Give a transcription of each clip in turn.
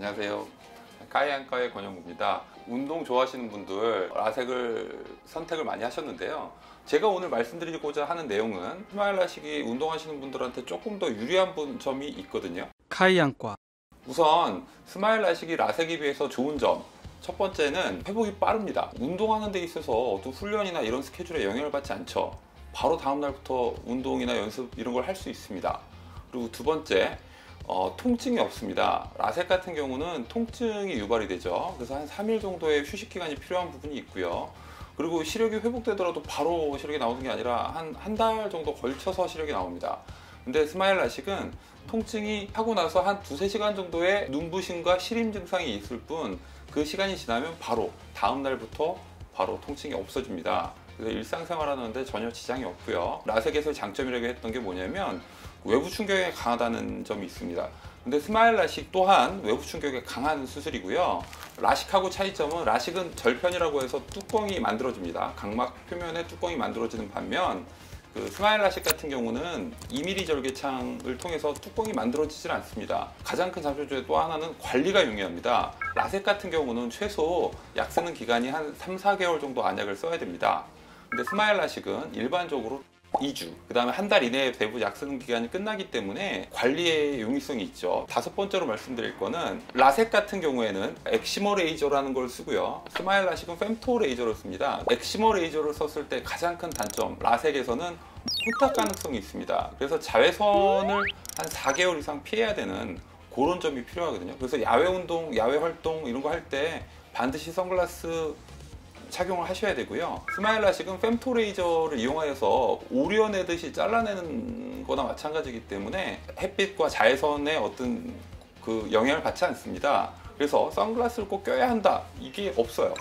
안녕하세요. 카이안과의 권영구입니다. 운동 좋아하시는 분들 라섹을 선택을 많이 하셨는데요. 제가 오늘 말씀드리고자 하는 내용은 스마일 라식이 운동하시는 분들한테 조금 더 유리한 점이 있거든요. 카이안과 우선 스마일 라식이 라섹에 비해서 좋은 점, 첫 번째는 회복이 빠릅니다. 운동하는 데 있어서 어떤 훈련이나 이런 스케줄에 영향을 받지 않죠. 바로 다음 날부터 운동이나 연습 이런 걸 할 수 있습니다. 그리고 두 번째, 통증이 없습니다. 라섹 같은 경우는 통증이 유발이 되죠. 그래서 한 3일 정도의 휴식 기간이 필요한 부분이 있고요. 그리고 시력이 회복되더라도 바로 시력이 나오는 게 아니라 한 달 정도 걸쳐서 시력이 나옵니다. 근데 스마일 라식은 통증이 하고 나서 한 2~3시간 정도의 눈부심과 시림 증상이 있을 뿐 그 시간이 지나면 바로 다음 날부터 바로 통증이 없어집니다. 그래서 일상생활하는데 전혀 지장이 없고요. 라섹에서 장점이라고 했던 게 뭐냐면 외부 충격에 강하다는 점이 있습니다. 근데 스마일 라식 또한 외부 충격에 강한 수술이고요. 라식하고 차이점은 라식은 절편이라고 해서 뚜껑이 만들어집니다. 각막 표면에 뚜껑이 만들어지는 반면 그 스마일 라식 같은 경우는 2mm 절개창을 통해서 뚜껑이 만들어지질 않습니다. 가장 큰 장점 중에 또 하나는 관리가 용이합니다. 라섹 같은 경우는 최소 약 쓰는 기간이 한 3~4개월 정도 안약을 써야 됩니다. 근데 스마일 라식은 일반적으로 2주, 그 다음에 한 달 이내에 대부분 약 쓰는 기간이 끝나기 때문에 관리에 용이성이 있죠. 다섯 번째로 말씀드릴 거는 라섹 같은 경우에는 엑시머 레이저라는 걸 쓰고요. 스마일 라식은 femto 레이저를 씁니다. 엑시머 레이저를 썼을 때 가장 큰 단점, 라섹에서는 혼탁 가능성이 있습니다. 그래서 자외선을 한 4개월 이상 피해야 되는 그런 점이 필요하거든요. 그래서 야외 운동, 야외 활동 이런 거 할 때 반드시 선글라스 착용을 하셔야 되고요. 스마일 라식은 femto 레이저를 이용하여서 오려내듯이 잘라내는 거나 마찬가지이기 때문에 햇빛과 자외선의 어떤 그 영향을 받지 않습니다. 그래서 선글라스를 꼭 껴야 한다, 이게 없어요.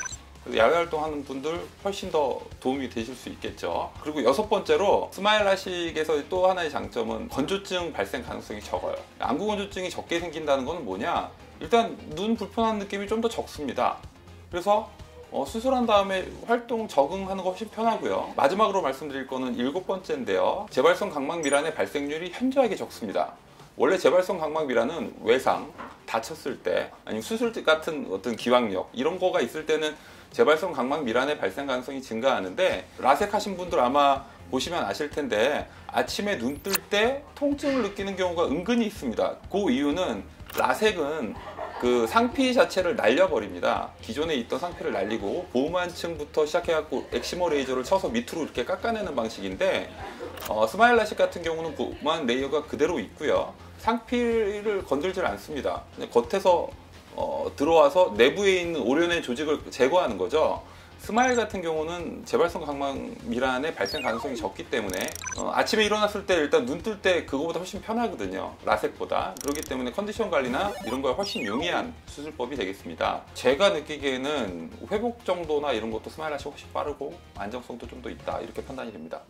야외 활동하는 분들 훨씬 더 도움이 되실 수 있겠죠. 그리고 여섯 번째로 스마일 라식에서 또 하나의 장점은 건조증 발생 가능성이 적어요. 안구 건조증이 적게 생긴다는 건 뭐냐, 일단 눈 불편한 느낌이 좀 더 적습니다. 그래서 수술한 다음에 활동 적응하는 거 훨씬 편하고요. 마지막으로 말씀드릴 거는 7번째인데요. 재발성 각막 밀환의 발생률이 현저하게 적습니다. 원래 재발성 각막 밀환은 외상, 다쳤을 때 아니면 수술 같은 어떤 기왕력 이런 거가 있을 때는 재발성 각막 밀환의 발생 가능성이 증가하는데, 라섹 하신 분들 아마 보시면 아실 텐데 아침에 눈 뜰 때 통증을 느끼는 경우가 은근히 있습니다. 그 이유는 라섹은 그 상피 자체를 날려버립니다. 기존에 있던 상피를 날리고 보호만층부터 시작해갖고 엑시머 레이저를 쳐서 밑으로 이렇게 깎아내는 방식인데, 스마일 라식 같은 경우는 보호만 레이어가 그대로 있고요. 상피를 건들질 않습니다. 그냥 겉에서 들어와서 내부에 있는 오려낸 조직을 제거하는 거죠. 스마일 같은 경우는 재발성 각막 밀환의 발생 가능성이 적기 때문에 아침에 일어났을 때 일단 눈 뜰 때 그거보다 훨씬 편하거든요, 라섹보다. 그렇기 때문에 컨디션 관리나 이런 거에 훨씬 용이한 수술법이 되겠습니다. 제가 느끼기에는 회복 정도나 이런 것도 스마일 라식이 훨씬 빠르고 안정성도 좀 더 있다, 이렇게 판단이 됩니다.